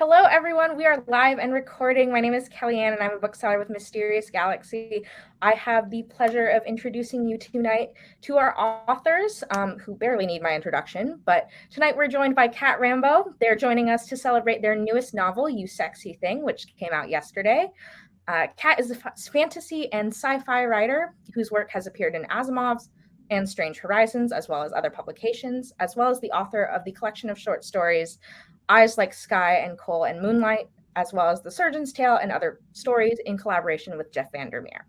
Hello, everyone. We are live and recording. My name is Kellyanne, and I'm a bookseller with Mysterious Galaxy. I have the pleasure of introducing you tonight to our authors, who barely need my introduction. But tonight we're joined by Cat Rambo. They're joining us to celebrate their newest novel, You Sexy Thing, which came out yesterday. Cat is a fantasy and sci-fi writer whose work has appeared in ASIMOV'S and Strange Horizons, as well as other publications, as well as the author of the collection of short stories Eyes Like Sky and Coal and Moonlight, as well as The Surgeon's Tale and other stories in collaboration with Jeff VanderMeer.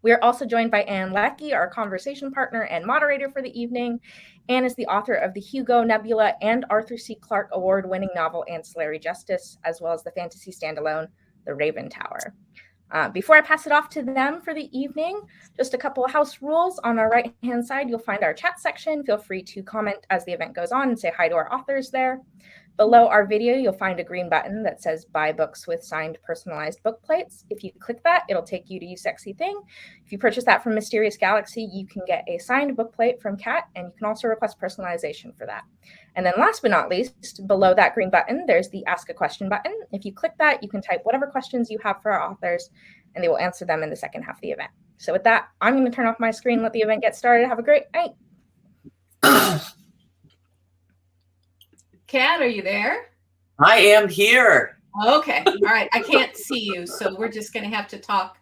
We are also joined by Ann Leckie, our conversation partner and moderator for the evening. Ann is the author of the Hugo, Nebula, and Arthur C. Clarke award-winning novel Ancillary Justice, as well as the fantasy standalone The Raven Tower. Before I pass it off to them for the evening, just a couple of house rules. On our right-hand side, you'll find our chat section. Feel free to comment as the event goes on and say hi to our authors there. Below our video, you'll find a green button that says Buy Books with Signed Personalized Book Plates. If you click that, it'll take you to You Sexy Thing. If you purchase that from Mysterious Galaxy, you can get a signed book plate from Cat, and you can also request personalization for that. And then last but not least, below that green button, there's the Ask a Question button. If you click that, you can type whatever questions you have for our authors, and they will answer them in the second half of the event. So with that, I'm going to turn off my screen, let the event get started. Have a great night. Cat, are you there? I am here. Okay. All right. I can't see you, so we're just going to have to talk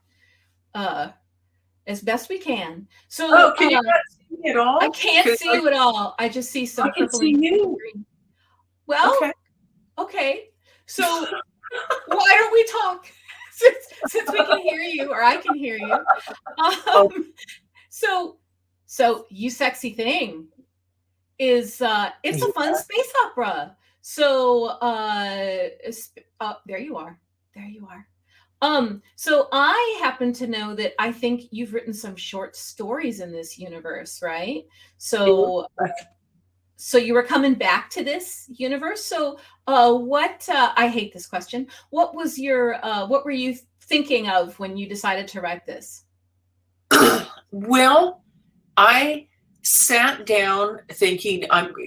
as best we can. So, can you not see me at all? I can't see you at all. I just see some purple and green. Well, okay. So why don't we talk since we can hear you, or I can hear you? So You Sexy Thing is it's a fun space opera. So there you are. So I happen to know that I think you've written some short stories in this universe, right? So you were coming back to this universe. So what I hate this question. What was your what were you thinking of when you decided to write this? Well, I sat down thinking,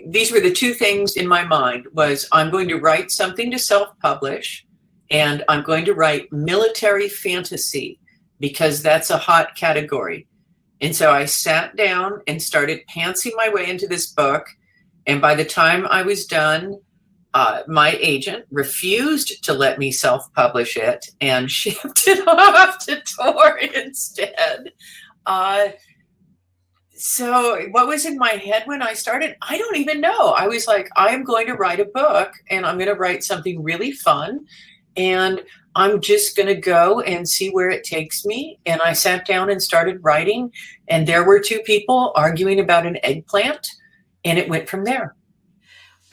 these were the two things in my mind, was I'm going to write something to self-publish, and I'm going to write military fantasy because that's a hot category. And so I sat down and started pantsing my way into this book. And by the time I was done, my agent refused to let me self-publish it and shipped it off to Tor instead. So what was in my head when I started? I don't even know. I was like, I am going to write a book, and I'm going to write something really fun, and I'm just going to go and see where it takes me. And I sat down and started writing, and there were two people arguing about an eggplant, and it went from there.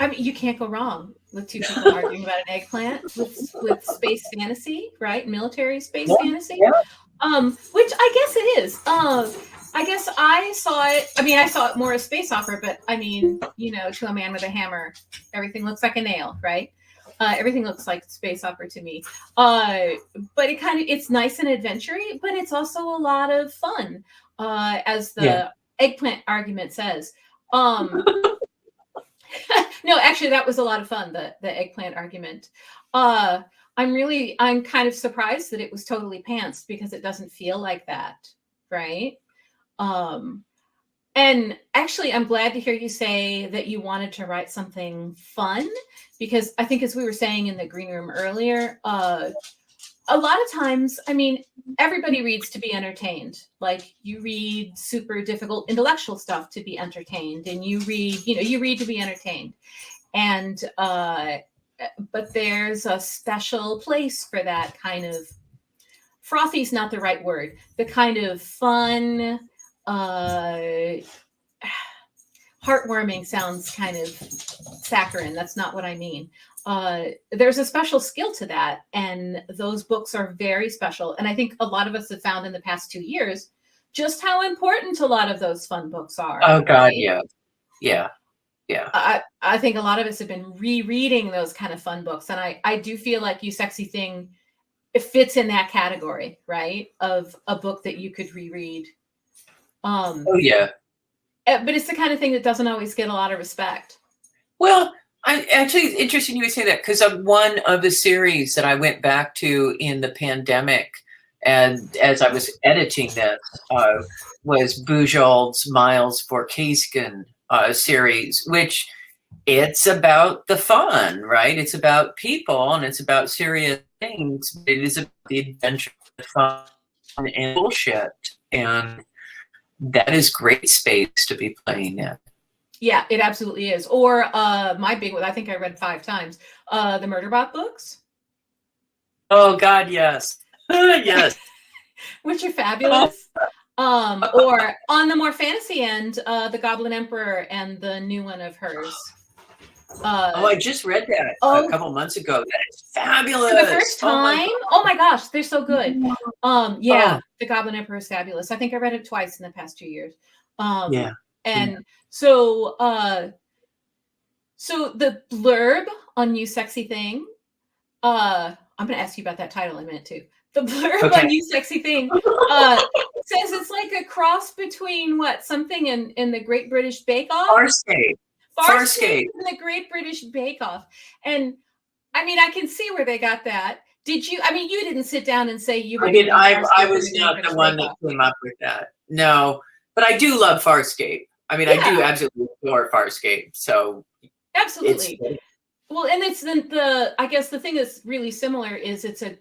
I mean, you can't go wrong with two people arguing about an eggplant with space fantasy, right? Military space fantasy, which I guess it is. I guess I saw it. I mean, I saw it more as space opera, but I mean, to a man with a hammer, everything looks like a nail, right? Everything looks like space opera to me. But it's nice and adventure-y, but it's also a lot of fun, as the eggplant argument says. No, actually, that was a lot of fun, the eggplant argument. I'm kind of surprised that it was totally pantsed, because it doesn't feel like that, right? And actually, I'm glad to hear you say that you wanted to write something fun, because I think, as we were saying in the green room earlier, a lot of times, I mean, everybody reads to be entertained. Like, you read super difficult intellectual stuff to be entertained, and you read to be entertained. And, but there's a special place for that kind of, frothy is not the right word, the kind of fun, heartwarming sounds kind of saccharine. That's not what I mean. There's a special skill to that, and those books are very special. And I think a lot of us have found in the past 2 years just how important a lot of those fun books are. Oh God, yeah. I think a lot of us have been rereading those kind of fun books, and I do feel like You Sexy Thing, it fits in that category, right? Of a book that you could reread. Oh yeah. But it's the kind of thing that doesn't always get a lot of respect. Well, Actually, it's interesting you would say that, because one of the series that I went back to in the pandemic, and as I was editing this, was Bujold's Miles Borkeskin series, which it's about the fun, right? It's about people and it's about serious things. But it is about the adventure, the fun, and bullshit, and that is great space to be playing in. Yeah, it absolutely is. Or my big one, I think I read 5 times, the Murderbot books. Oh God, yes. Yes. Which are fabulous. Or on the more fantasy end, the Goblin Emperor and the new one of hers. I just read that a couple months ago. That is fabulous. For the first time. Oh my gosh, they're so good. The Goblin Emperor is fabulous. I think I read it twice in the past 2 years. And so the blurb on You Sexy Thing, I'm going to ask you about that title in a minute too. The blurb on You Sexy Thing says it's like a cross between something in the Great British Bake Off? Farscape in the Great British Bake Off. And I mean, I can see where they got that. Did you? I mean, you didn't sit down and say you were. I was not the one that came up with that. No, but I do love Farscape. I mean, I do absolutely adore Farscape. So absolutely. Well, and it's I guess the thing that's really similar is it's a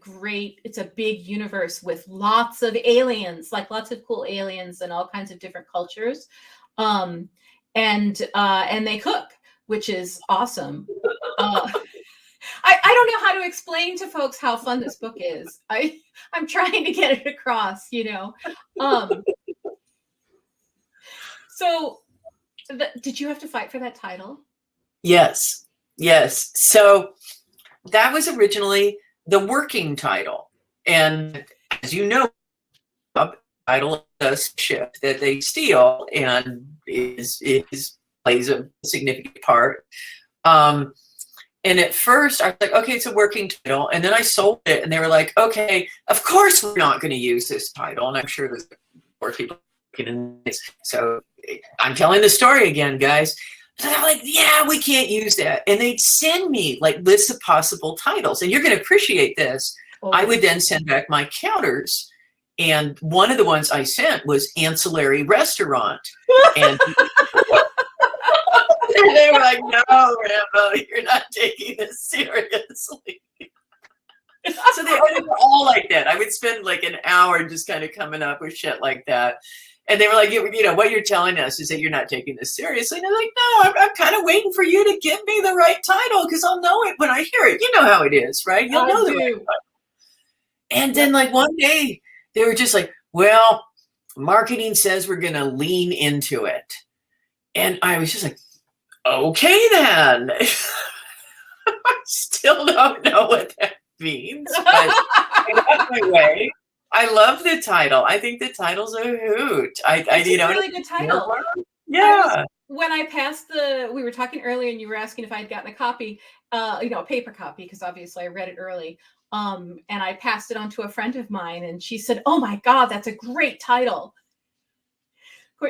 big universe with lots of aliens, like lots of cool aliens and all kinds of different cultures. And they cook, which is awesome. I don't know how to explain to folks how fun this book is. I'm trying to get it across, So did you have to fight for that title? Yes. So that was originally the working title. And as you know, the title does ship that they steal and plays a significant part. And at first I was like, okay, it's a working title. And then I sold it and they were like, okay, of course we're not going to use this title. And I'm sure there's more people in this. So I'm telling the story again, guys. And I'm like, yeah, we can't use that. And they'd send me like lists of possible titles. And you're going to appreciate this. I would then send back my counters. And one of the ones I sent was Ancillary Restaurant. And they were like, no, Rambo, you're not taking this seriously. So they were all like that. I would spend like an hour just kind of coming up with shit like that. And they were like, what you're telling us is that you're not taking this seriously. And I'm like, no, I'm kind of waiting for you to give me the right title because I'll know it when I hear it. You know how it is, right? You'll know the right title. And then like one day they were just like, well, marketing says we're going to lean into it. And I was just like, okay, then. I still don't know what that means, but I got my way. I love the title. I think the title's a hoot. It's a really good title. Yeah. When I passed we were talking earlier and you were asking if I'd gotten a copy, a paper copy, because obviously I read it early. And I passed it on to a friend of mine and she said, oh my God, that's a great title.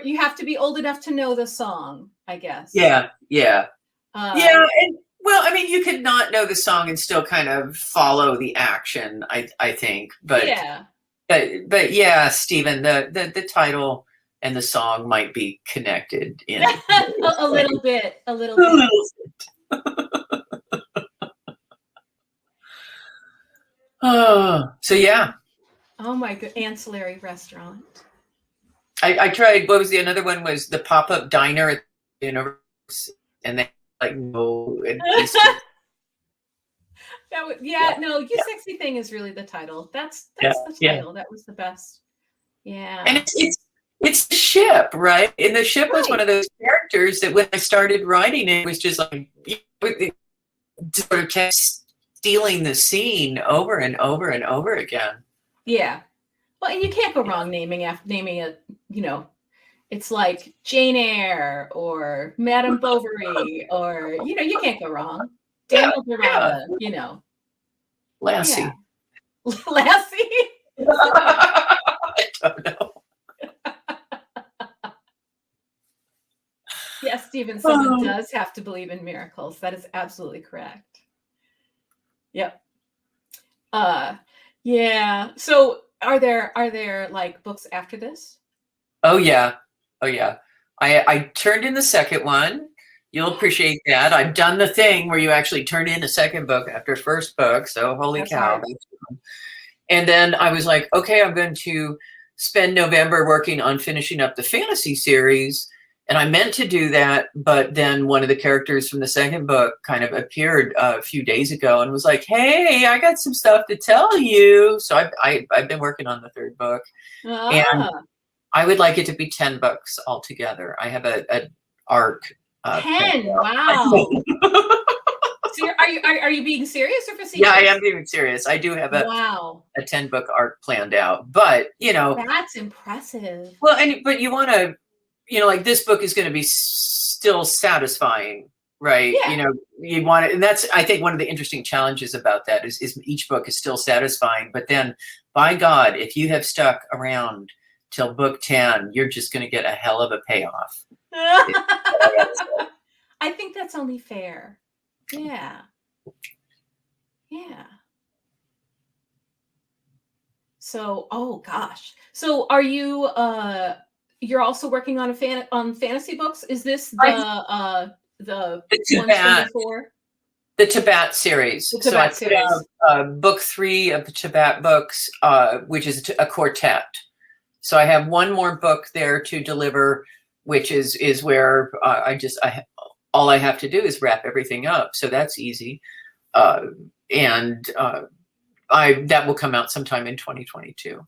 You have to be old enough to know the song, I guess. Yeah. And well, I mean, you could not know the song and still kind of follow the action, I think. But yeah. But yeah, Stephen, the title and the song might be connected in a little bit. So yeah. Oh my God, Ancillary Restaurant. I tried. What was the another one? Was the pop-up diner at the universe, and they like no. You Sexy Thing is really the title. That's the title. That was the best. Yeah. And it's the ship, right? And the ship was one of those characters that when I started writing it was just like it sort of kept stealing the scene over and over and over again. Yeah. Well, and you can't go wrong naming a, it's like Jane Eyre or Madame Bovary or, you can't go wrong. Daniel Dorada, Lassie. Yeah. Lassie? I don't know. Yes, Stephen, someone does have to believe in miracles. That is absolutely correct. Yep. Yeah. So are there like books after this? Oh yeah. Oh yeah. I turned in the second one. You'll appreciate that. I've done the thing where you actually turn in a second book after first book. So holy cow. Hard. And then I was like, okay, I'm going to spend November working on finishing up the fantasy series. And I meant to do that, but then one of the characters from the second book kind of appeared a few days ago and was like, hey, I got some stuff to tell you. So I've been working on the third book. And I would like it to be 10 books altogether. I have an arc. 10, wow. So are you being serious or facetious? Yeah, I am being serious. I do have a 10-book arc planned out, but that's impressive. Well, but you want to, like this book is going to be still satisfying, right? Yeah. You want it, and that's I think one of the interesting challenges about that is each book is still satisfying, but then by God, if you have stuck around till book 10, you're just going to get a hell of a payoff. I think that's only fair. Yeah. Yeah. So, oh gosh. So are you you're also working on on fantasy books? Is this the ones from before? The Tibet series. The Tibet series. Book 3 of the Tibet books, which is a quartet. So I have one more book there to deliver, which is where all I have to do is wrap everything up. So that's easy. That will come out sometime in 2022.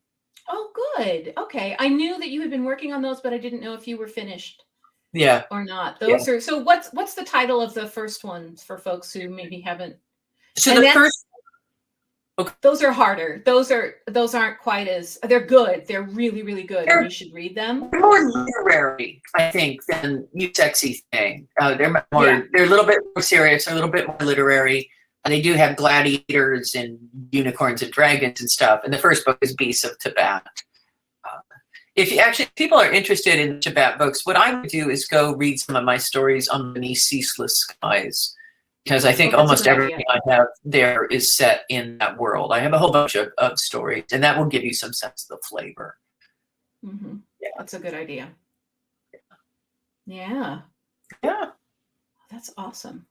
Oh, good. Okay. I knew that you had been working on those, but I didn't know if you were finished. Yeah. Or not. Those are, so what's the title of the first ones for folks who maybe haven't? So the first. Okay. Those are harder. Those aren't quite as, they're good. They're really, really good. And you should read them. They're more literary, I think, than You Sexy Thing. They're a little bit more serious, a little bit more literary. They do have gladiators and unicorns and dragons and stuff. And the first book is Beasts of Tibet. If people are interested in Tibet books, what I would do is go read some of my stories on the Ceaseless Skies. Because I think almost everything I have there is set in that world. I have a whole bunch of stories, and that will give you some sense of the flavor. Mm-hmm. Yeah. That's a good idea. Yeah. Yeah. That's awesome.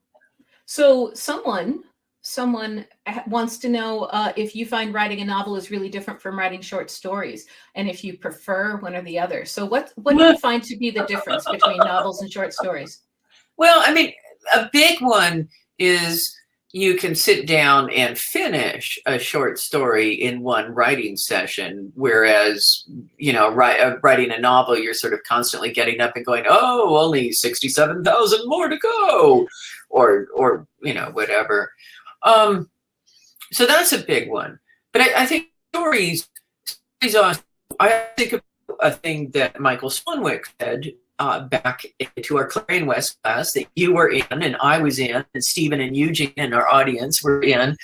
So someone wants to know if you find writing a novel is really different from writing short stories, and if you prefer one or the other. So what do you find to be the difference between novels and short stories? Well, I mean, a big one is you can sit down and finish a short story in one writing session, whereas, writing a novel, you're sort of constantly getting up and going, oh, only 67,000 more to go, or whatever. So that's a big one. But I think stories are, I think of a thing that Michael Swanwick said back into our Clarion West class that you were in and I was in and Stephen and Eugene and our audience were in,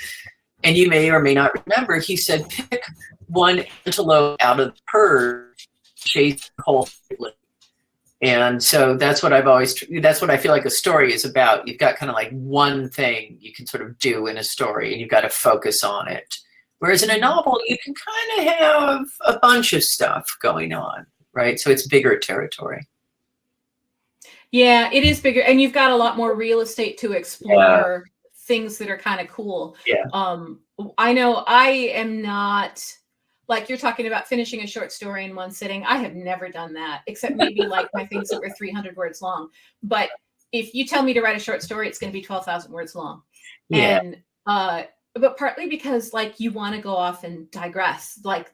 and you may or may not remember, he said, pick one antelope out of the herd, chase the whole family. And so that's what I feel like a story is about. You've got kind of like one thing you can sort of do in a story and you've got to focus on it. Whereas in a novel, you can kind of have a bunch of stuff going on, right? So it's bigger territory. Yeah, it is bigger, and you've got a lot more real estate to explore things that are kind of cool. Yeah. I know I am not, like you're talking about finishing a short story in one sitting. I have never done that, except maybe like my things that were 300 words long. But if you tell me to write a short story, it's going to be 12,000 words long. Yeah. And but partly because like you want to go off and digress. Like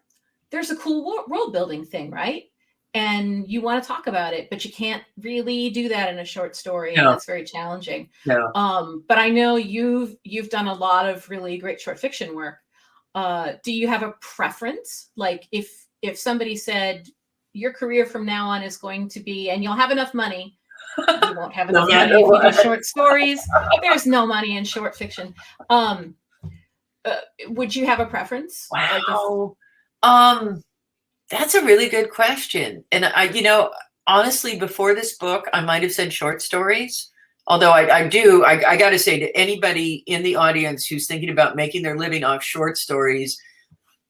there's a cool world building thing, right? And you want to talk about it, but you can't really do that in a short story. And that's very challenging. No. But I know you've done a lot of really great short fiction work. Do you have a preference? Like if somebody said your career from now on is going to be, and you'll have enough money, you won't have enough money if you do short stories. There's no money in short fiction. Would you have a preference? Wow. That's a really good question. And honestly, before this book, I might have said short stories. Although I got to say to anybody in the audience who's thinking about making their living off short stories,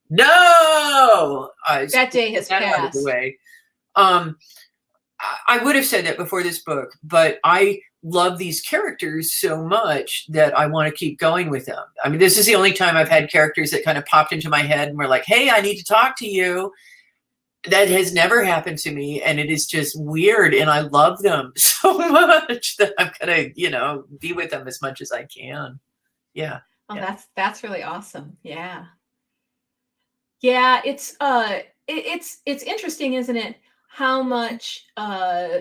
no, that day has out of the passed. way. I would have said that before this book, but I love these characters so much that I want to keep going with them. I mean, this is the only time I've had characters that kind of popped into my head and were like, hey, I need to talk to you. That has never happened to me, and it is just weird, and I love them so much that I'm gonna, be with them as much as I can. Yeah. Oh, yeah. that's really awesome. Yeah. Yeah, it's interesting, isn't it? How much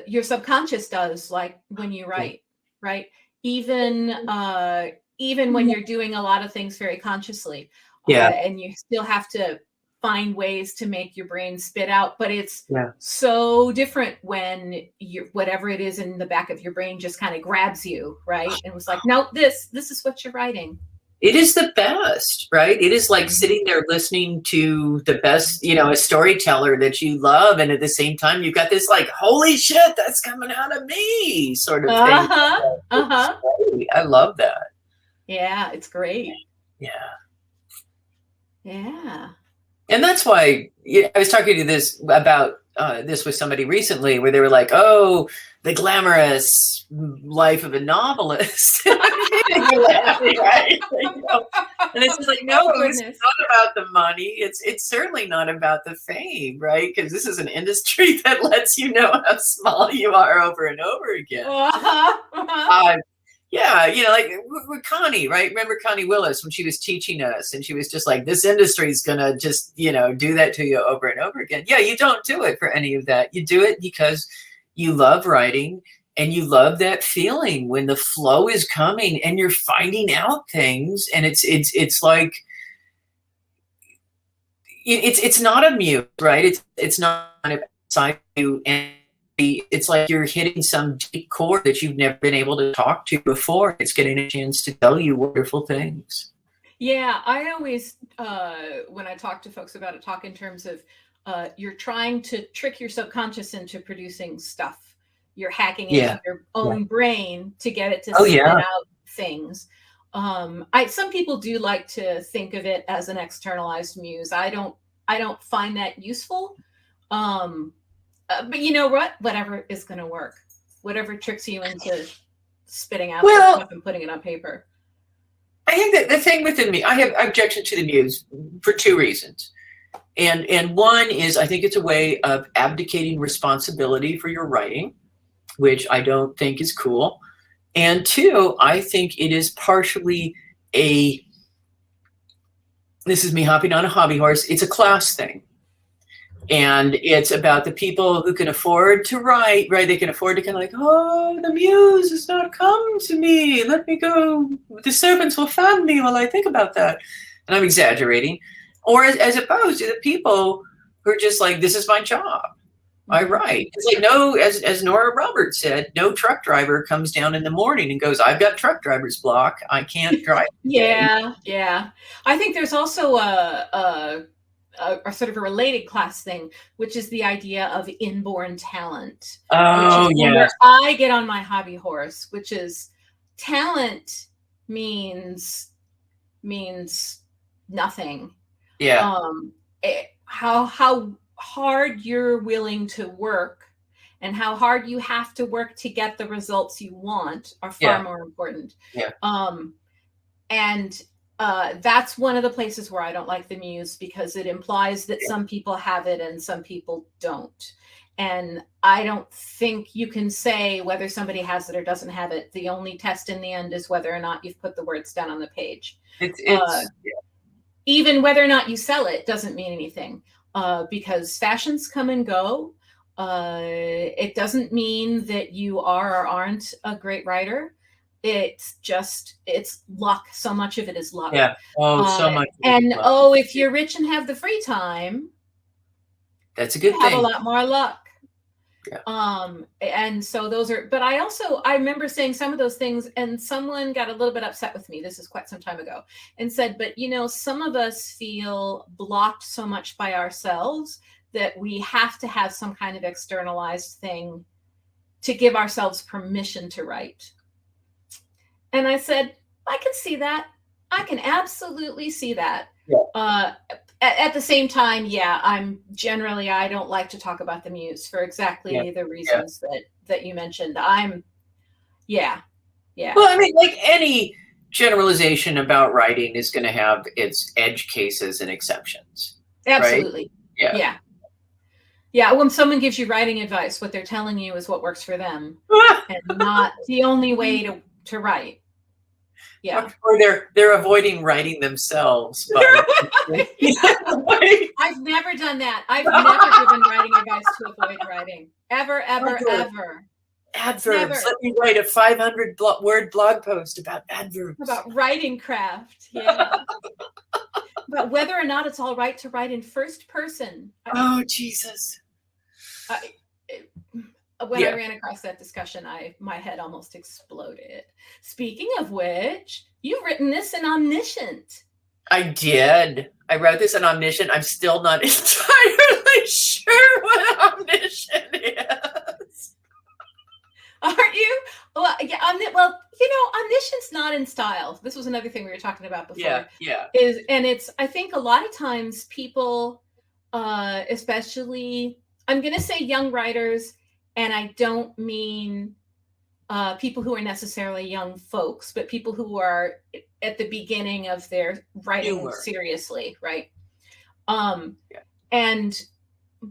your subconscious does, like when you write, right? Even when you're doing a lot of things very consciously, and you still have to find ways to make your brain spit out, but it's so different when whatever it is in the back of your brain just kind of grabs you, right? And it was like, no, this is what you're writing. It is the best, right? It is like sitting there listening to the best, a storyteller that you love, and at the same time you've got this like, holy shit, that's coming out of me sort of thing. I love that. Yeah, it's great. Yeah. And that's why I was talking to this about this with somebody recently, where they were like, "Oh, the glamorous life of a novelist." And it's just like, no, it's not about the money. It's certainly not about the fame, right? Because this is an industry that lets you know how small you are over and over again. Yeah, like with Connie, right? Remember Connie Willis when she was teaching us, and she was just like, this industry is going to just, do that to you over and over again. Yeah, you don't do it for any of that. You do it because you love writing, and you love that feeling when the flow is coming and you're finding out things, and it's like, it's not a muse, right? It's not outside you, and it's like you're hitting some deep chord that you've never been able to talk to before. It's getting a chance to tell you wonderful things. Yeah, I always, when I talk to folks about it, talk in terms of you're trying to trick your subconscious into producing stuff. You're hacking into your own brain to get it to spit out things. Some people do like to think of it as an externalized muse. I don't find that useful. But you know what? Whatever is going to work. Whatever tricks you into spitting out stuff and putting it on paper. I think that the thing within me, I have objection to the muse for two reasons. And one is I think it's a way of abdicating responsibility for your writing, which I don't think is cool. And two, I think it is partially this is me hopping on a hobby horse, it's a class thing. And it's about the people who can afford to write, right? They can afford to kind of like, oh, the muse has not come to me. Let me go. The servants will fan me while I think about that. And I'm exaggerating. Or as opposed to the people who are just like, this is my job. I write. It's like, no, as Nora Roberts said, no truck driver comes down in the morning and goes, I've got truck driver's block. I can't drive. Yeah. I think there's also a sort of a related class thing, which is the idea of inborn talent. Oh, yeah. I get on my hobby horse, which is talent means nothing. Yeah. How hard you're willing to work and how hard you have to work to get the results you want are far more important. Yeah. And that's one of the places where I don't like the muse, because it implies that some people have it and some people don't. And I don't think you can say whether somebody has it or doesn't have it. The only test in the end is whether or not you've put the words down on the page. Even whether or not you sell it doesn't mean anything, because fashions come and go. It doesn't mean that you are or aren't a great writer. It's luck. So much of it is luck. Yeah. So much. And if you're rich and have the free time, that's a good thing. Have a lot more luck. Yeah. And so those are, but I remember saying some of those things, and someone got a little bit upset with me. This is quite some time ago, and said, but some of us feel blocked so much by ourselves that we have to have some kind of externalized thing to give ourselves permission to write. And I said, I can see that. I can absolutely see that. Yeah. At the same time, I don't like to talk about the muse for exactly the reasons that you mentioned. Well, I mean, like any generalization about writing is going to have its edge cases and exceptions. Absolutely. Right? Yeah. When someone gives you writing advice, what they're telling you is what works for them and not the only way to write. Yeah. Or they're avoiding writing themselves. I've never done that. I've never given writing advice to avoid writing. Ever. Adverbs. Never. Let me write a 500-word blog post about adverbs. About writing craft. Yeah. But whether or not it's all right to write in first person. Oh, Jesus. When I ran across that discussion, my head almost exploded. Speaking of which, you've written this in Omniscient. I did. I wrote this in Omniscient. I'm still not entirely sure what Omniscient is. Aren't you? Well, Omniscient's not in style. This was another thing we were talking about before. Yeah. I think a lot of times people, especially, I'm going to say young writers, and I don't mean people who are necessarily young folks, but people who are at the beginning of their writing seriously, right? And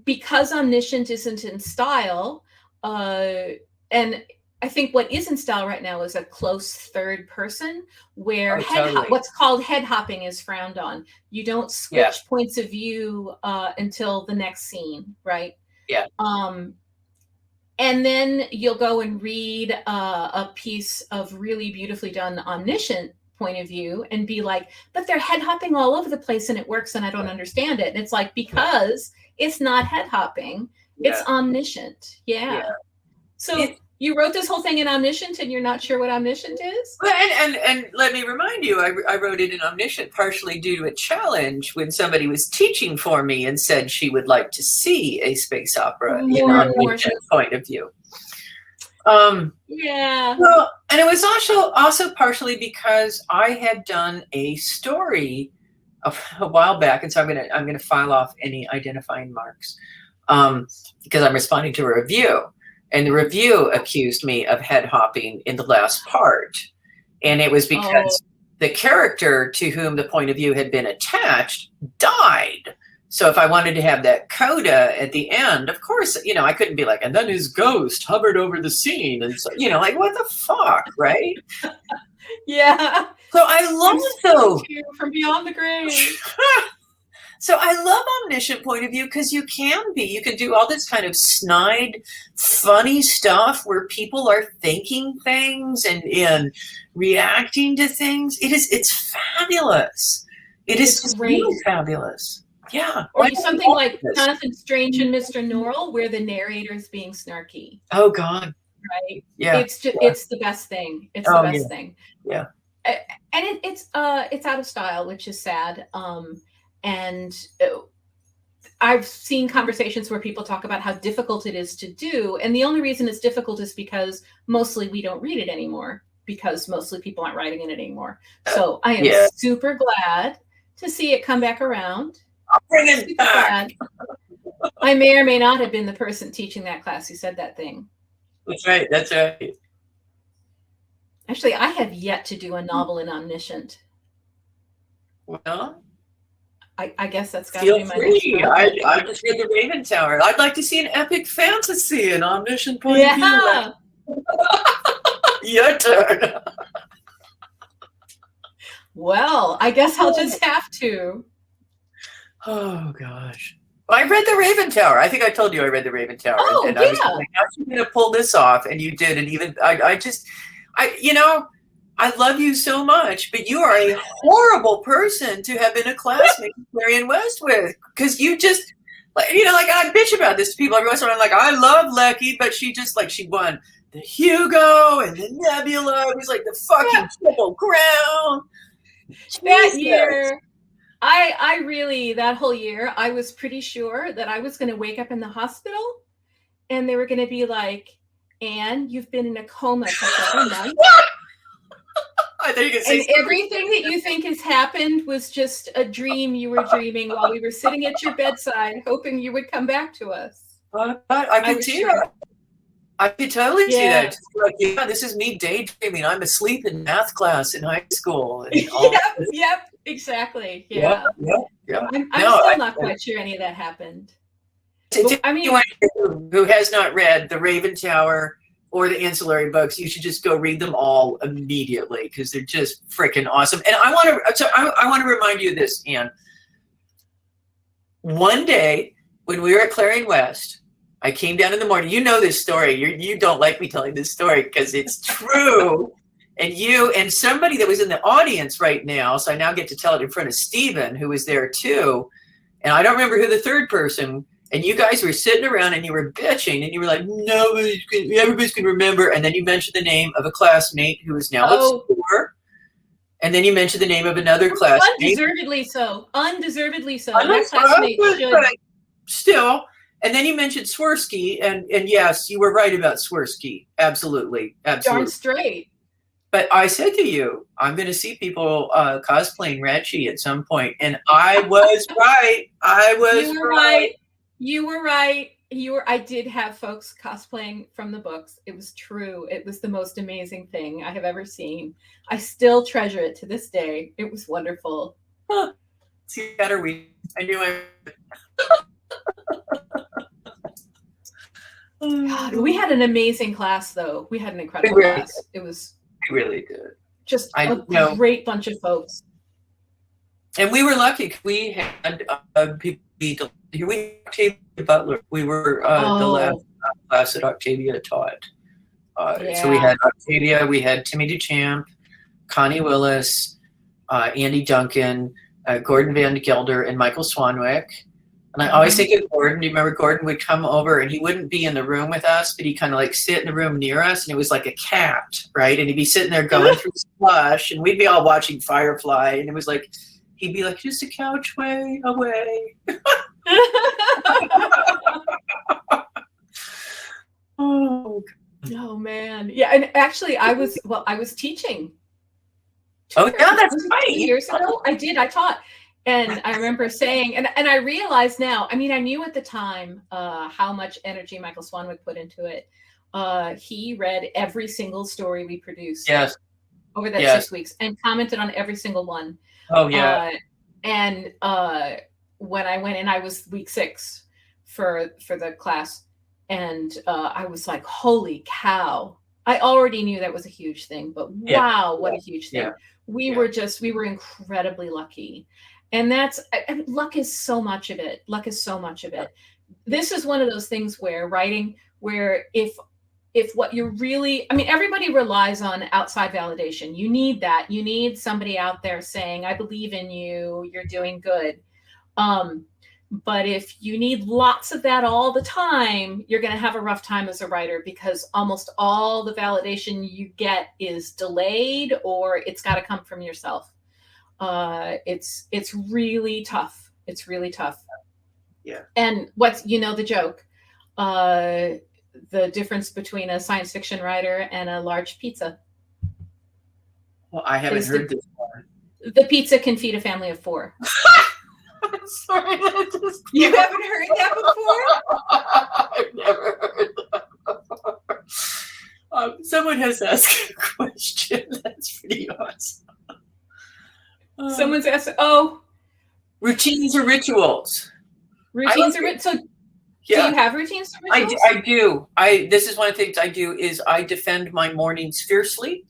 because Omniscient isn't in style, and I think what is in style right now is a close third person where what's called head hopping is frowned on. You don't switch points of view until the next scene, right? Yeah. And then you'll go and read a piece of really beautifully done Omniscient point of view and be like, but they're head hopping all over the place and it works and I don't understand it. And it's like, because it's not head hopping, it's Omniscient. Yeah. So you wrote this whole thing in Omniscient and you're not sure what Omniscient is? Well, and let me remind you, I wrote it in Omniscient partially due to a challenge when somebody was teaching for me and said she would like to see a space opera in Omniscient point of view. Well, and it was also partially because I had done a story a while back, and so I'm gonna file off any identifying marks because I'm responding to a review. And the review accused me of head hopping in the last part. And it was because the character to whom the point of view had been attached died. So if I wanted to have that coda at the end, of course, I couldn't be like, and then his ghost hovered over the scene. And so, like, what the fuck, right? Yeah. So I love those. From beyond the grave. So I love Omniscient point of view because you can do all this kind of snide, funny stuff where people are thinking things and reacting to things. It's fabulous. It's really fabulous. Yeah. Or something like Jonathan Strange and Mr. Norrell, where the narrator is being snarky. Oh God. Right. Yeah. It's the best thing. It's the best thing. Yeah. And it's out of style, which is sad. And I've seen conversations where people talk about how difficult it is to do. And the only reason it's difficult is because mostly we don't read it anymore, because mostly people aren't writing in it anymore. So I am super glad to see it come back around. I'll bring it back. I may or may not have been the person teaching that class who said that thing. That's right. Actually, I have yet to do a novel in Omniscient. Well, I guess that's got to be my next one. I just read The Raven Tower. I'd like to see an epic fantasy in Omniscient point of view. Your turn. Well, I guess I'll just have to. Oh gosh. I read The Raven Tower. I think I told you I read The Raven Tower. Oh, and I was like, how's she gonna pull this off? And you did. And even I love you so much, but you are a horrible person to have been a classmate with Clarion West with, because you just, I bitch about this to people every once in a while. I'm like, I love Leckie, but she just, she won the Hugo and the Nebula. It was like the fucking Triple Crown. That year, I really, that whole year, I was pretty sure that I was going to wake up in the hospital and they were going to be like, Anne, you've been in a coma for several months. I thought you could say And everything that you think has happened was just a dream you were dreaming while we were sitting at your bedside, hoping you would come back to us. I could see that. I could totally see that. Just like, yeah, this is me daydreaming. I'm asleep in math class in high school. And Yep, exactly. Yeah. I'm No, still not quite sure any of that happened. To anyone who has not read The Raven Tower or the ancillary books, you should just go read them all immediately because they're just freaking awesome. And I want to remind you of this, Anne. One day when we were at Clarion West, I came down in the morning. You know this story. You don't like me telling this story because it's true. And you and somebody that was in the audience right now, so I now get to tell it in front of Stephen, who was there too. And I don't remember who the third person. And you guys were sitting around and you were bitching and you were like, everybody's going to remember. And then you mentioned the name of a classmate who is now at SCORE. And then you mentioned the name of another classmate. Undeservedly so. Undeservedly so. That classmate should. Still. And then you mentioned Swirsky. And yes, you were right about Swirsky. Absolutely. Darn straight. But I said to you, I'm going to see people cosplaying Ratchi at some point. And I was right. You were right. You were right. I did have folks cosplaying from the books. It was true. It was the most amazing thing I have ever seen. I still treasure it to this day. It was wonderful. Huh. See, better we. I knew I. God, we had an amazing class, though. We had an incredible class. It was really good. Just a great bunch of folks. And we were lucky. We had people. We Octavia Butler. We were the last class that Octavia taught. So we had Octavia, we had Timmy DuChamp, Connie Willis, Andy Duncan, Gordon Van Gelder, and Michael Swanwick. And I always think of Gordon. Do you remember Gordon would come over and he wouldn't be in the room with us, but he'd kind of like sit in the room near us, and it was like a cat, right? And he'd be sitting there going through slush, and we'd be all watching Firefly, and it was like, he'd be like, just a couch way away. Oh man. Yeah, and actually I was teaching. That's right. 2 years ago. I taught. And I remember saying, and I realize now, I mean, I knew at the time how much energy Michael Swanwick put into it. He read every single story we produced over that 6 weeks and commented on every single one. Oh, yeah. And when I went in, I was week 6 for the class. And I was like, holy cow. I already knew that was a huge thing, but wow, what a huge thing. We were incredibly lucky. And luck is so much of it. Luck is so much of it. This is one of those things where if what you're really, I mean, everybody relies on outside validation. You need that. You need somebody out there saying, I believe in you, you're doing good. But if you need lots of that all the time, you're going to have a rough time as a writer because almost all the validation you get is delayed or it's got to come from yourself. It's really tough. It's really tough. Yeah. And what's, the joke, the difference between a science fiction writer and a large pizza. Well, I haven't heard this one. The pizza can feed a family of 4. I'm sorry. You haven't heard that before? I've never heard that. Someone has asked a question. That's pretty awesome. Someone's asked, routines or rituals. Routines or rituals. So do you have routines or rituals? I do. This is one of the things I do is I defend my mornings fiercely.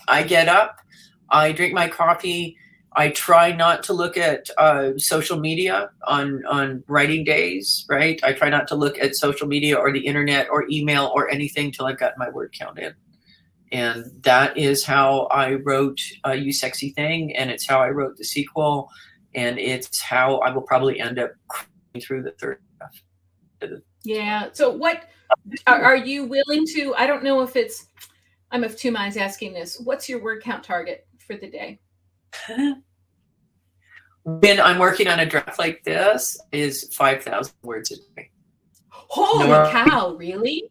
I get up, I drink my coffee. I try not to look at social media on writing days, right? I try not to look at social media or the internet or email or anything till I've got my word count in. And that is how I wrote You Sexy Thing, and it's how I wrote the sequel, and it's how I will probably end up through the third draft. Yeah. So what are you willing to, I don't know if I'm of two minds asking this. What's your word count target for the day? when I'm working on a draft like this, is 5,000 words a day. Holy cow! Really?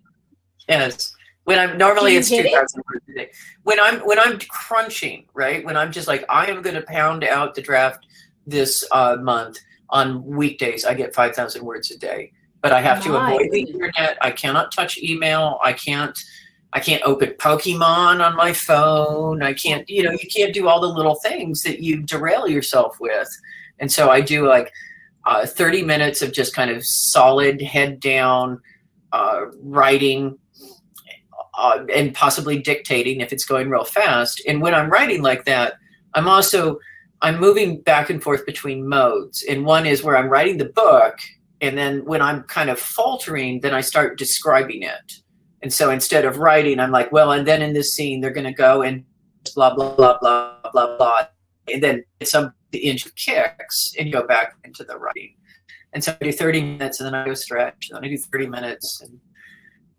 Yes. When I'm normally it's hit 2,000 words a day. When I'm crunching, right? When I'm just like, I am going to pound out the draft this month on weekdays, I get 5,000 words a day. But I have to avoid the internet. I cannot touch email. I can't open Pokemon on my phone. I can't, you can't do all the little things that you derail yourself with. And so I do like 30 minutes of just kind of solid head down writing and possibly dictating if it's going real fast. And when I'm writing like that, I'm moving back and forth between modes. And one is where I'm writing the book. And then when I'm kind of faltering, then I start describing it. And so instead of writing, I'm like, well, and then in this scene, they're going to go and blah, blah, blah, blah, blah, blah. And then some inch kicks and you go back into the writing. And so I do 30 minutes and then I go stretch. And then I do 30 minutes. And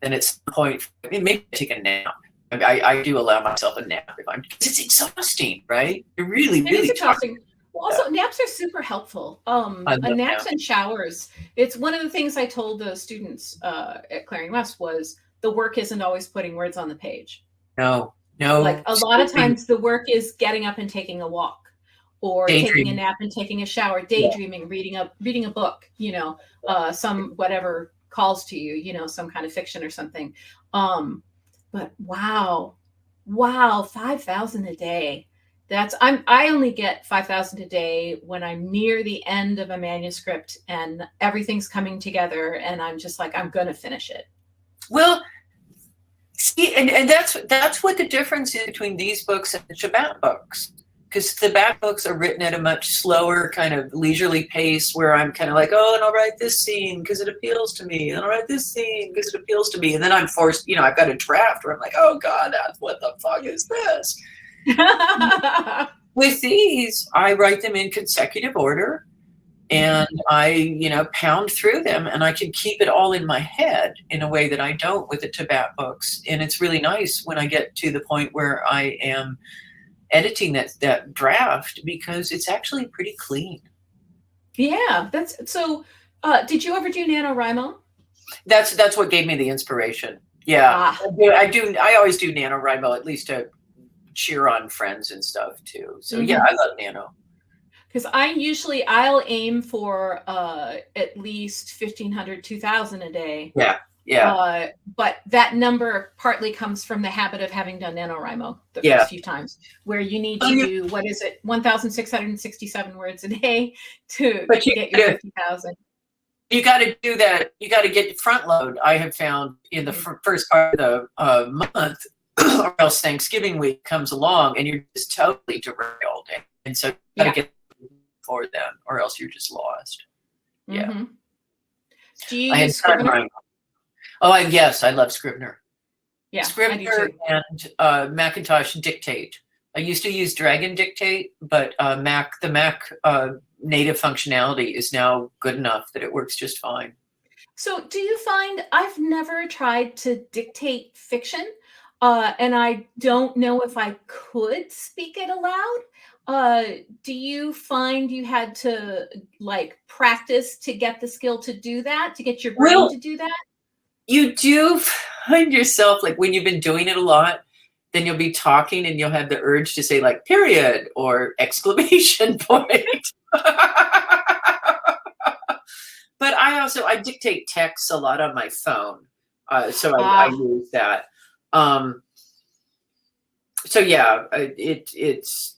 then at some point, maybe I take a nap. I do allow myself a nap because it's exhausting, right? You're really exhausting. Well, also, naps are super helpful. Naps and showers. It's one of the things I told the students at Clarion West was the work isn't always putting words on the page. No. Like a lot of times the work is getting up and taking a walk or taking a nap and taking a shower, daydreaming, reading a book, some whatever calls to you, some kind of fiction or something. But wow, 5,000 a day. I only get 5,000 a day when I'm near the end of a manuscript and everything's coming together and I'm just like, I'm going to finish it. Well, see, and that's what the difference is between these books and the Tibet books. Because the Tibet books are written at a much slower kind of leisurely pace where I'm kind of like, oh, and I'll write this scene because it appeals to me. And I'll write this scene because it appeals to me. And then I'm forced, I've got a draft where I'm like, oh God, what the fuck is this? With these, I write them in consecutive order and I, pound through them and I can keep it all in my head in a way that I don't with the Tibet books. And it's really nice when I get to the point where I am editing that draft because it's actually pretty clean. Yeah, that's so. Did you ever do NaNoWriMo? That's what gave me the inspiration. Yeah, I always do NaNoWriMo at least to cheer on friends and stuff too. So yeah, I love Nano. Because I'll aim for at least 1,500, 2,000 a day. Yeah. But that number partly comes from the habit of having done NaNoWriMo the first few times, where you need to do 1,667 words a day to get your 50,000. You got to do that. You got to get front load. I have found in the first part of the month, or else Thanksgiving week comes along and you're just totally derailed, and so you got to get for them, or else you're just lost. Yeah. Mm-hmm. Do you use Scrivener? Yes, I love Scrivener. Yeah, Scrivener and Macintosh Dictate. I used to use Dragon Dictate, but the Mac native functionality is now good enough that it works just fine. So do you find, I've never tried to dictate fiction, and I don't know if I could speak it aloud. Do you find you had to practice to get the skill to do that, to get your brain to do that? You do find yourself, when you've been doing it a lot, then you'll be talking and you'll have the urge to say period or exclamation point. But I dictate text a lot on my phone. So I use that. So yeah, it's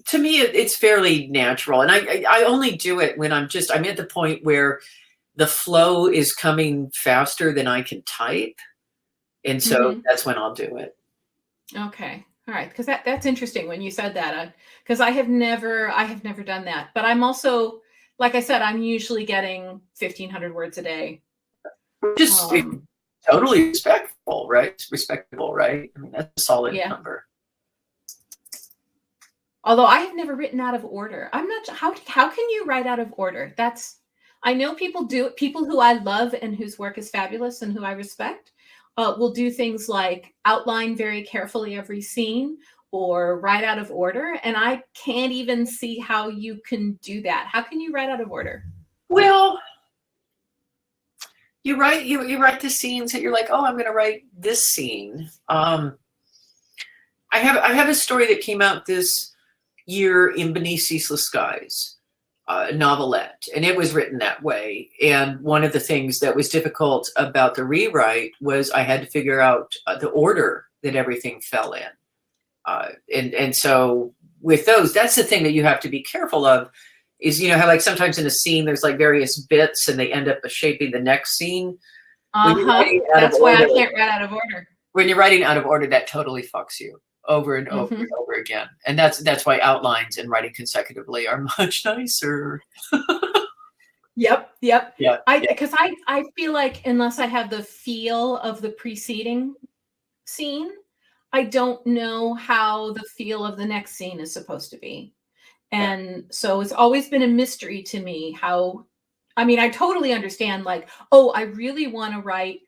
to me, it's fairly natural. And I only do it when I'm at the point where the flow is coming faster than I can type. And so that's when I'll do it. Okay. All right. Because that's interesting when you said that, because I have never done that. But I'm also, like I said, I'm usually getting 1,500 words a day. Just totally respectable, right? Respectable, right? I mean, that's a solid number. Although I have never written out of order. I'm not sure. How can you write out of order? I know people do it. People who I love and whose work is fabulous and who I respect will do things like outline very carefully every scene, or write out of order. And I can't even see how you can do that. How can you write out of order? Well, you write the scenes that you're like, oh, I'm going to write this scene. I have a story that came out this year in Beneath Ceaseless Skies, a novelette, and it was written that way. And one of the things that was difficult about the rewrite was I had to figure out the order that everything fell in. And so with those, that's the thing that you have to be careful of, is, you know, how like sometimes in a scene there's like various bits and they end up shaping the next scene. That's why I can't write out of order. When you're writing out of order, that totally fucks you over and over and over again. And that's why outlines and writing consecutively are much nicer. Yep. Yeah. Because I feel like unless I have the feel of the preceding scene, I don't know how the feel of the next scene is supposed to be. And so it's always been a mystery to me how, I mean, I totally understand, like, oh, I really want to write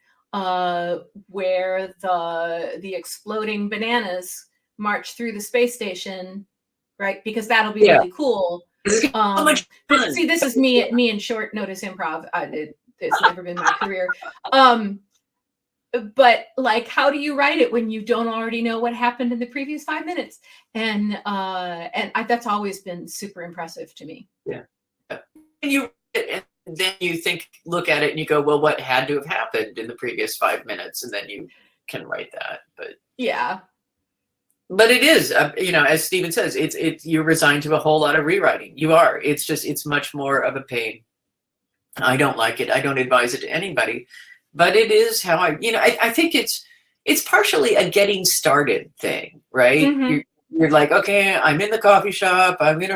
where the exploding bananas march through the space station, right? Because that'll be really cool. So much fun. See, this is me in short notice improv. It's never been my career. But like, how do you write it when you don't already know what happened in the previous 5 minutes? And that's always been super impressive to me. Yeah. And then you look at it and you go, well, what had to have happened in the previous 5 minutes? And then you can write that. But yeah. But it is, you know, as Stephen says, you're resigned to a whole lot of rewriting. You are. It's much more of a pain. I don't like it. I don't advise it to anybody. But it is how I think it's partially a getting started thing, right? Mm-hmm. You're like, okay, I'm in the coffee shop. I'm going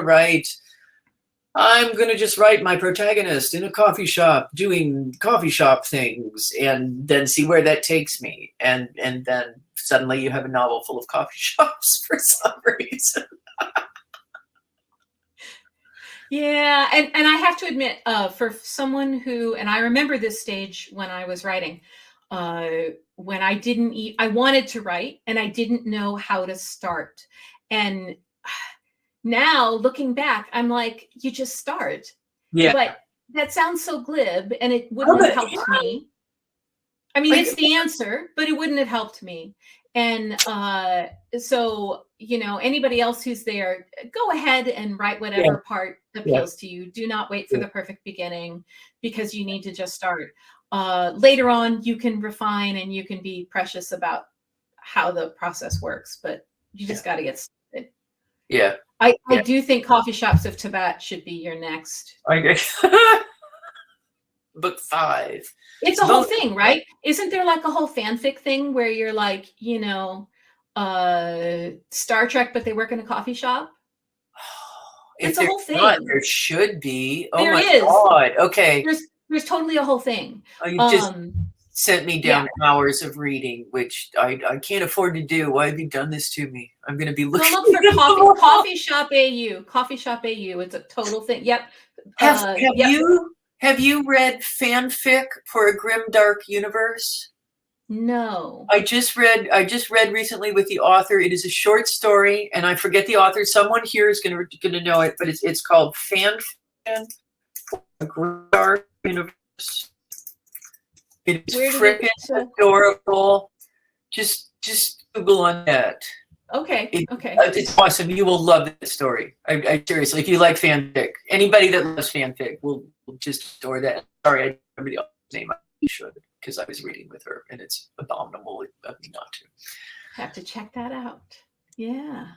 to just write my protagonist in a coffee shop doing coffee shop things and then see where that takes me. And then suddenly you have a novel full of coffee shops for some reason. Yeah, and I have to admit, for someone who, and I remember this stage when I was writing, when I wanted to write and I didn't know how to start. And now looking back, I'm like, you just start. Yeah. But that sounds so glib, and it wouldn't have helped me. I mean, it's the answer, but it wouldn't have helped me. And so, you know, anybody else who's there, go ahead and write whatever part appeals to you. Do not wait for the perfect beginning, because you need to just start. Later on, you can refine and you can be precious about how the process works, but you just got to get started. Yeah. I do think Coffee Shops of Tibet should be your next. I guess. Book 5. It's a whole thing, right? Isn't there like a whole fanfic thing where you're like, you know, Star Trek, but they work in a coffee shop? It's a whole thing. There should be. Oh, there my is. God. Okay. There's totally a whole thing. Oh, you just sent me down hours of reading, which I can't afford to do. Why have you done this to me? I'm going to be looking. Go look for Coffee Shop AU. Coffee Shop AU. It's a total thing. Yep. Have you read fanfic for a grimdark universe? No. I just read recently with the author. It is a short story, and I forget the author. Someone here is going to know it, but it's called Fanfiction for a Grimdark Universe. It is freaking adorable. Just Google on that. Okay. It's awesome. You will love that story. I seriously, if you like fanfic, anybody that loves fanfic will just adore that. Sorry, I don't remember the author's name. I should, because I was reading with her, and it's abominable of me not to. Have to check that out. Yeah.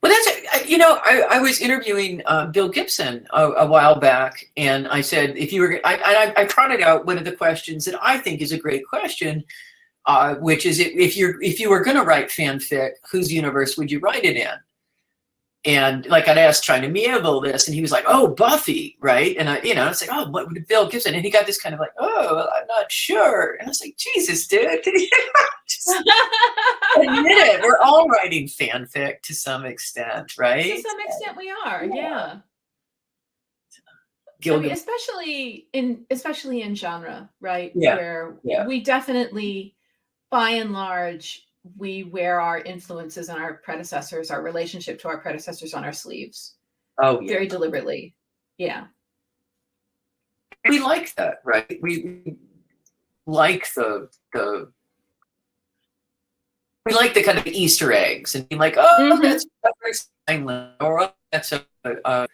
Well, that's, you know, I was interviewing Bill Gibson a while back, and I said, if you were, I trotted out one of the questions that I think is a great question, which is if you were going to write fanfic, whose universe would you write it in? And like I'd asked China Mieville this, and he was like, "Oh, Buffy, right?" And it's like, "Oh, what would Bill Gibson?" And he got this kind of like, "Oh, I'm not sure." And I was like, "Jesus, dude, just admit it. We're all writing fanfic to some extent, right?" To some extent, we are, yeah. I mean, especially in genre, right? Yeah. Where we definitely, by and large, we wear our influences and our predecessors, our relationship to our predecessors on our sleeves. Oh, yeah. Very deliberately. Yeah. We like that, right? We like the we like the kind of Easter eggs and be like, oh, that's or oh, that's a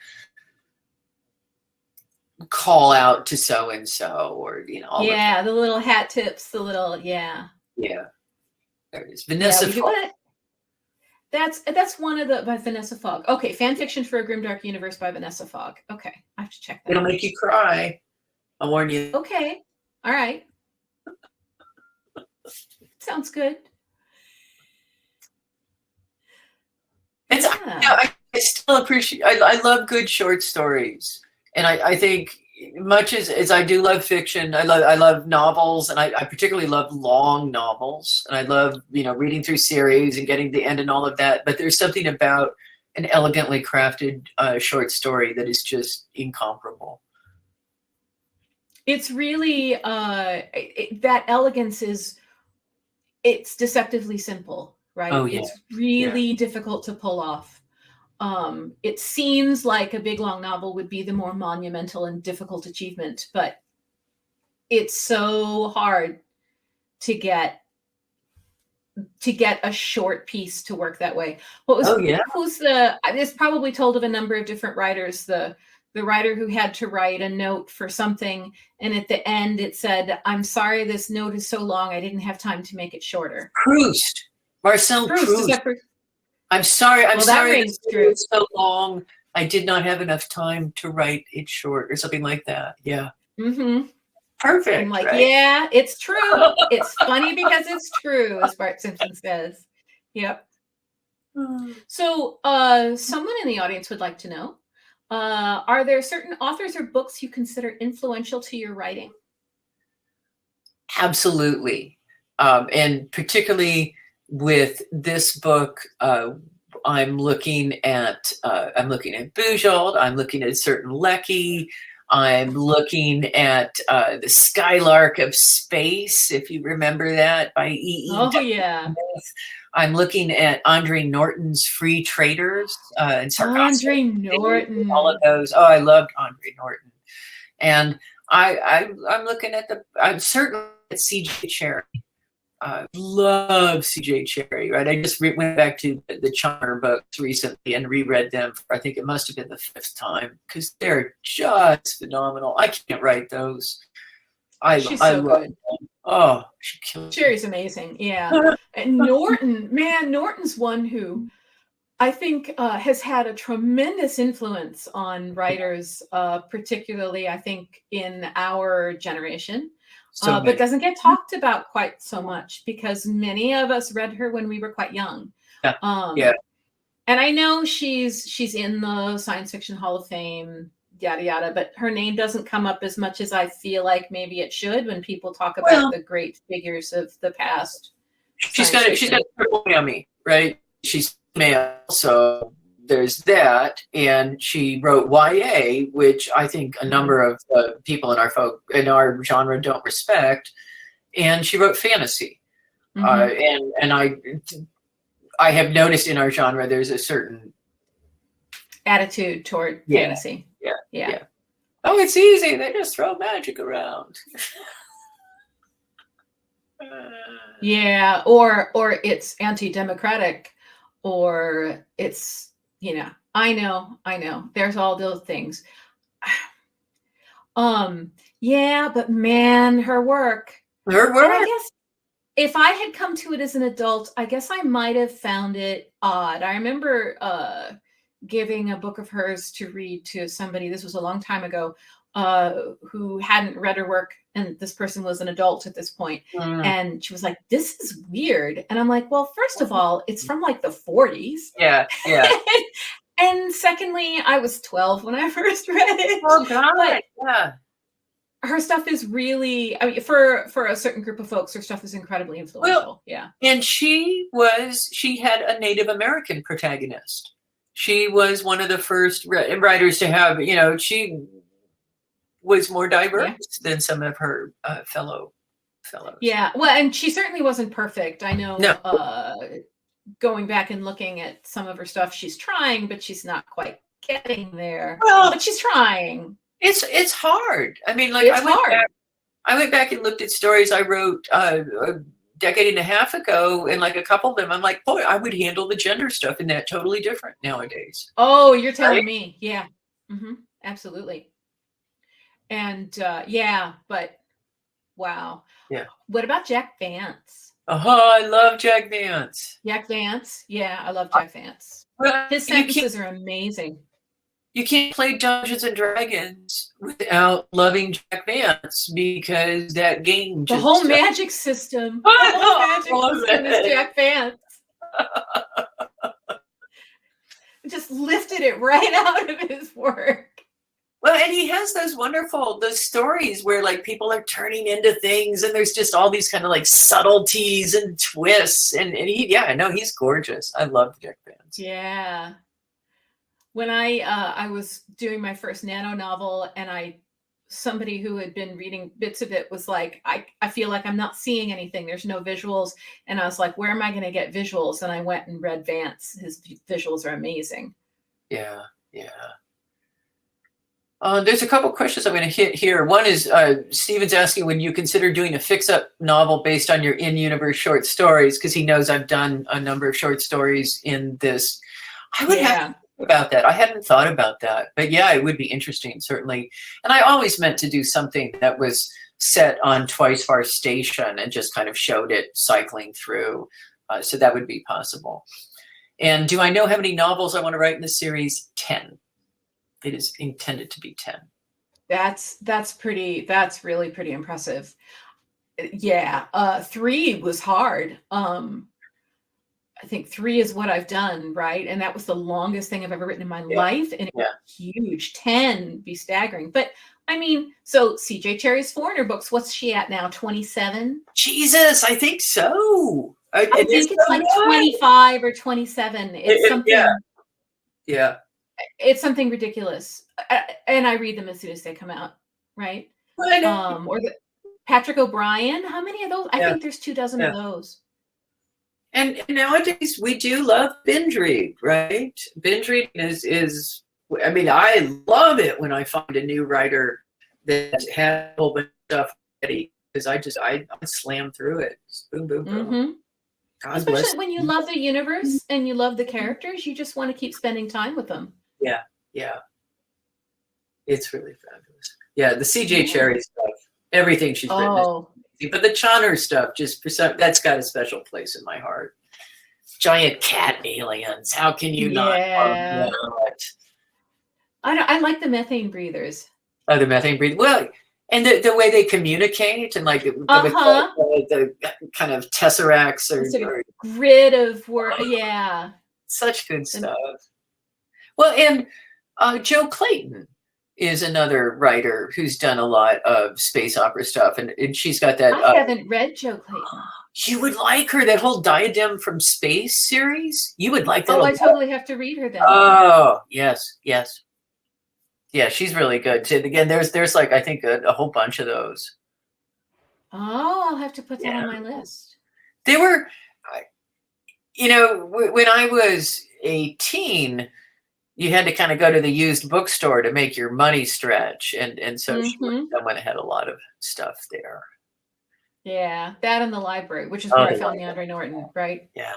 call out to so and so, or all the little hat tips, the little yeah. There it is, Vanessa. That's one of the by Vanessa Fogg. Okay, fan fiction for a Grimdark Universe by Vanessa Fogg. Okay, I have to check that. It'll make you cry. I'll warn you. Okay, all right. Sounds good. It's I still appreciate. I love good short stories, and I think much as I do love fiction, I love novels, and I particularly love long novels, and I love reading through series and getting to the end and all of that. But there's something about an elegantly crafted short story that is just incomparable. It's really that elegance it's deceptively simple, right? Oh, yeah. It's really difficult to pull off. It seems like a big long novel would be the more monumental and difficult achievement, but it's so hard to get a short piece to work that way. It's probably told of a number of different writers. The writer who had to write a note for something, and at the end it said, "I'm sorry, this note is so long, I didn't have time to make it shorter." Proust. Marcel Proust. I'm sorry. I'm sorry. It's so long. I did not have enough time to write it short, or something like that. Yeah. Mm-hmm. Perfect. I'm like, right? yeah, it's true. It's funny because it's true, as Bart Simpson says. Yep. So, someone in the audience would like to know: are there certain authors or books you consider influential to your writing? Absolutely, and particularly with this book, I'm looking at Bujold. I'm looking at a certain Leckie. I'm looking at the Skylark of Space, if you remember that, by E.E. Oh, yeah. I'm looking at Andre Norton's Free Traders and Sargasso. Andre Norton. All of those. Oh, I loved Andre Norton. And I'm looking at I'm certainly at C.J. Cherryh. Love C.J. Cherryh, right? I just went back to the Charmer books recently and reread them for, I think it must have been the 5th time, because they're just phenomenal. I can't write those. She's so love good. them. Oh, she kills me. Cherryh's amazing. Yeah. And Norton's one who I think has had a tremendous influence on writers, particularly, I think, in our generation. But doesn't get talked about quite so much because many of us read her when we were quite young. Yeah. And I know she's in the Science Fiction Hall of Fame, yada yada, but her name doesn't come up as much as I feel like maybe it should when people talk about the great figures of the past. She's got a triple whammy, right? She's male, so there's that, and she wrote YA, which I think a number of people in our genre don't respect, and she wrote fantasy. And I have noticed in our genre there's a certain attitude toward fantasy. Yeah. Oh, it's easy. They just throw magic around. Yeah, or it's anti-democratic, or it's I know. There's all those things. Yeah, but man, her work. And I guess if I had come to it as an adult, I guess I might have found it odd. I remember giving a book of hers to read to somebody, this was a long time ago, who hadn't read her work, and this person was an adult at this point. And she was like, "This is weird." And I'm like, well, first of all, it's from like the 40s. Yeah. And secondly, I was 12 when I first read it. Oh, God. Yeah. Her stuff is really, I mean, for a certain group of folks, her stuff is incredibly influential. And she had a Native American protagonist. She was one of the first writers to have, she was more diverse than some of her fellow fellows. Yeah, well, and she certainly wasn't perfect. I know. No. Going back and looking at some of her stuff, she's trying, but she's not quite getting there. Well, but she's trying. It's hard. I mean, like It's hard. I went back and looked at stories I wrote a decade and a half ago, and like a couple of them, I'm like, boy, I would handle the gender stuff in that totally different nowadays. Oh, you're telling me. Yeah. Absolutely. And yeah, but wow. Yeah. What about Jack Vance? I love Jack Vance. Jack Vance. Yeah, I love Jack Vance. Well, His sentences are amazing. You can't play Dungeons and Dragons without loving Jack Vance, because that game The whole magic system. The whole magic system is Jack Vance. Just lifted it right out of his work. Well, and he has those stories where like people are turning into things, and there's just all these kind of like subtleties and twists, and he's gorgeous. I love Jack Vance. Yeah. When I was doing my first nano novel, and somebody who had been reading bits of it was like, I feel like I'm not seeing anything. There's no visuals. And I was like, where am I going to get visuals? And I went and read Vance. His visuals are amazing. Yeah. There's a couple questions I'm going to hit here. One is Stephen's asking, when you consider doing a fix-up novel based on your in-universe short stories, because he knows I've done a number of short stories in this. I would have to think about that. I hadn't thought about that. But yeah, it would be interesting, certainly. And I always meant to do something that was set on Twice Far Station and just kind of showed it cycling through. So that would be possible. And do I know how many novels I want to write in the series? 10. It is intended to be 10. That's really pretty impressive. Yeah. 3 was hard. I think 3 is what I've done, right? And that was the longest thing I've ever written in my life. And it was huge. 10 be staggering. But I mean, so CJ Cherry's foreigner books, what's she at now? 27? Jesus, I think so. I think it's like 25 or 27. It's something. Yeah. It's something ridiculous. And I read them as soon as they come out, right? Or Patrick O'Brien. How many of those? I think there's 24 of those. And nowadays we do love binge read, right? Binge reading is I mean, I love it when I find a new writer that has a whole bunch of stuff ready, because I slam through it. Just boom, boom, boom. Especially when you love the universe and you love the characters, you just want to keep spending time with them. Yeah. It's really fabulous. Yeah, the CJ Cherry stuff, everything she's written is amazing. But the Chonner stuff, that's got a special place in my heart. Giant cat aliens. How can you not love that? I like the methane breathers. Oh, the methane breathers. Well, and the way they communicate, and like the kind of tesseracts or grid of work. Yeah. Such good stuff. Well, and Joe Clayton is another writer who's done a lot of space opera stuff, and she's got that. I haven't read Joe Clayton. You would like her, that whole Diadem from Space series. You would like that. Oh, I totally have to read her then. Oh, yes. Yeah, she's really good too. Again, there's like, I think a whole bunch of those. Oh, I'll have to put that on my list. They were, when I was a teen, you had to kind of go to the used bookstore to make your money stretch. And so she went ahead a lot of stuff there. Yeah, that in the library, which is where I found Andre Norton, right? Yeah.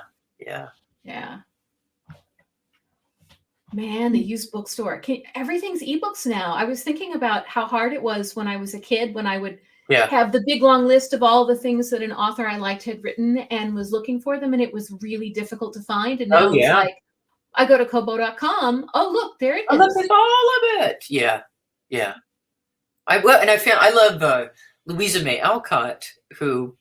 Man, the used bookstore. Everything's ebooks now. I was thinking about how hard it was when I was a kid, when I would have the big long list of all the things that an author I liked had written and was looking for them, and it was really difficult to find. And now it's like, I go to Kobo.com. Oh, look, there it is. Look at all of it. Yeah. I love Louisa May Alcott, who,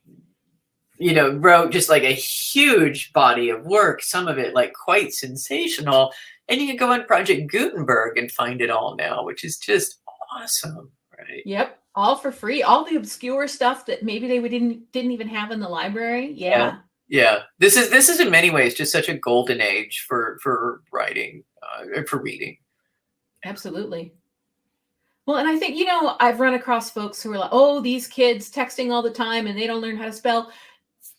wrote just like a huge body of work, some of it like quite sensational. And you can go on Project Gutenberg and find it all now, which is just awesome, right? Yep, all for free. All the obscure stuff that maybe they didn't even have in the library. Yeah. This is in many ways just such a golden age for writing, for reading. Absolutely. Well, and I think, I've run across folks who are like, oh, these kids texting all the time and they don't learn how to spell.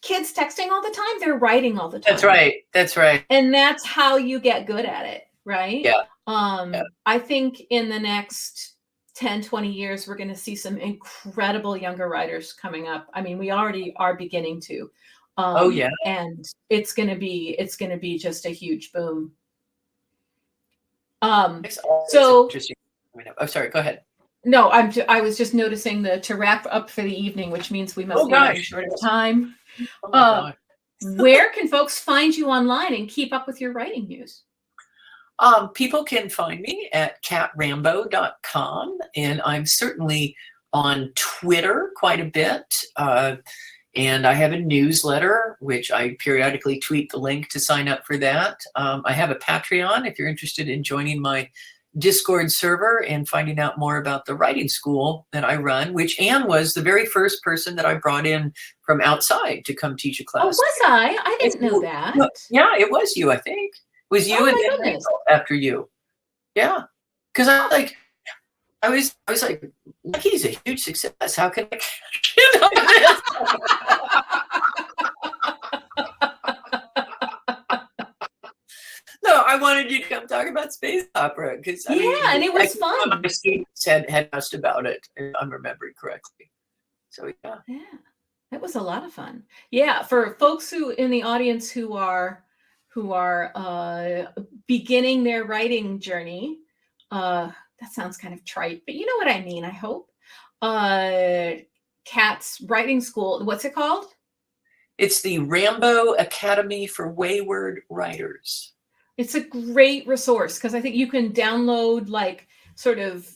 Kids texting all the time, they're writing all the time. That's right. That's right. And that's how you get good at it, right? Yeah. I think in the next 10, 20 years, we're going to see some incredible younger writers coming up. I mean, we already are beginning to. Oh yeah. And it's going to be just a huge boom. So interesting. Oh, sorry. Go ahead. No, I was just noticing to wrap up for the evening, which means we must be running short of time. Where can folks find you online and keep up with your writing news? People can find me at catrambo.com, and I'm certainly on Twitter quite a bit. And I have a newsletter, which I periodically tweet the link to sign up for that. I have a Patreon if you're interested in joining my Discord server and finding out more about the writing school that I run, which Ann was the very first person that I brought in from outside to come teach a class. Oh, was I? I didn't know that. Yeah, it was you, I think. It was you and then after you. Yeah. Because I was like, Leckie's a huge success. How can I No, I wanted you to come talk about space opera because and it was fun. My students had asked about it, if I'm remembering correctly. So yeah, that was a lot of fun. Yeah, for folks who in the audience who are beginning their writing journey, that sounds kind of trite, but you know what I mean. I hope. Cat's writing school. What's it called? It's the Rambo Academy for Wayward Writers. It's a great resource because I think you can download sort of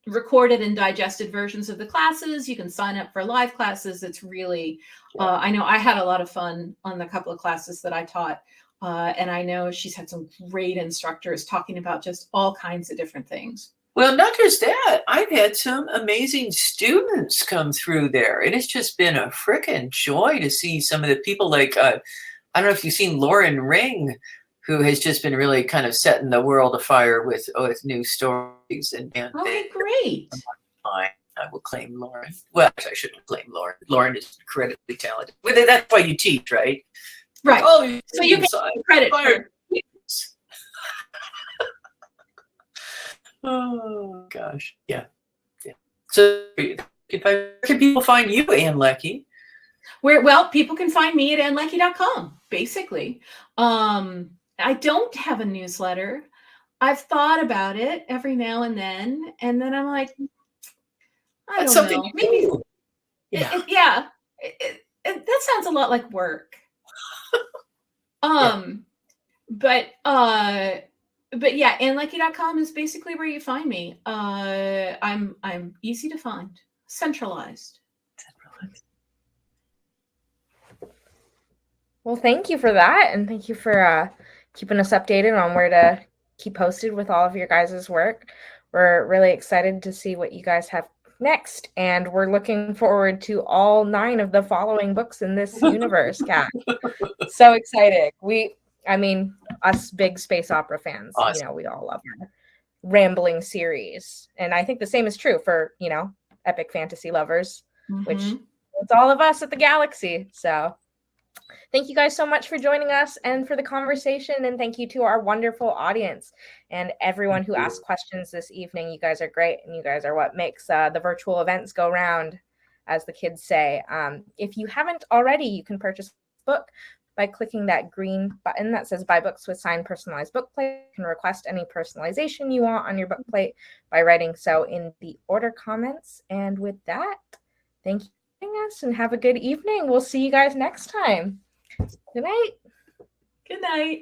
recorded and digested versions of the classes. You can sign up for live classes. It's really, I know I had a lot of fun on the couple of classes that I taught. And I know she's had some great instructors talking about just all kinds of different things. Well, not just that. I've had some amazing students come through there. And it's just been a frickin' joy to see some of the people I don't know if you've seen Lauren Ring, who has just been really kind of setting the world afire with new stories. And great. I will claim Lauren. Well, I shouldn't claim Lauren. Lauren is incredibly talented. Well, that's why you teach, right? Right. Oh, so you get credit. Oh, gosh. Yeah. So can people find you, Ann Leckie? People can find me at annleckie.com, basically. I don't have a newsletter. I've thought about it every now and then I'm like, I don't know. Maybe. That sounds a lot like work. But yeah, annleckie.com is basically where you find me. I'm easy to find, centralized. Well, thank you for that. And thank you for keeping us updated on where to keep posted with all of your guys' work. We're really excited to see what you guys have next. And we're looking forward to all 9 of the following books in this universe, Cat. So excited. Us big space opera fans, awesome. We all love our rambling series. And I think the same is true for, epic fantasy lovers, which it's all of us at the Galaxy. So thank you guys so much for joining us and for the conversation. And thank you to our wonderful audience and everyone who asked questions this evening. You guys are great. And you guys are what makes the virtual events go round, as the kids say. If you haven't already, you can purchase a book by clicking that green button that says Buy Books with Signed Personalized Book Plate. You can request any personalization you want on your book plate by writing so in the order comments. And with that, thank you for joining us and have a good evening. We'll see you guys next time. Good night. Good night.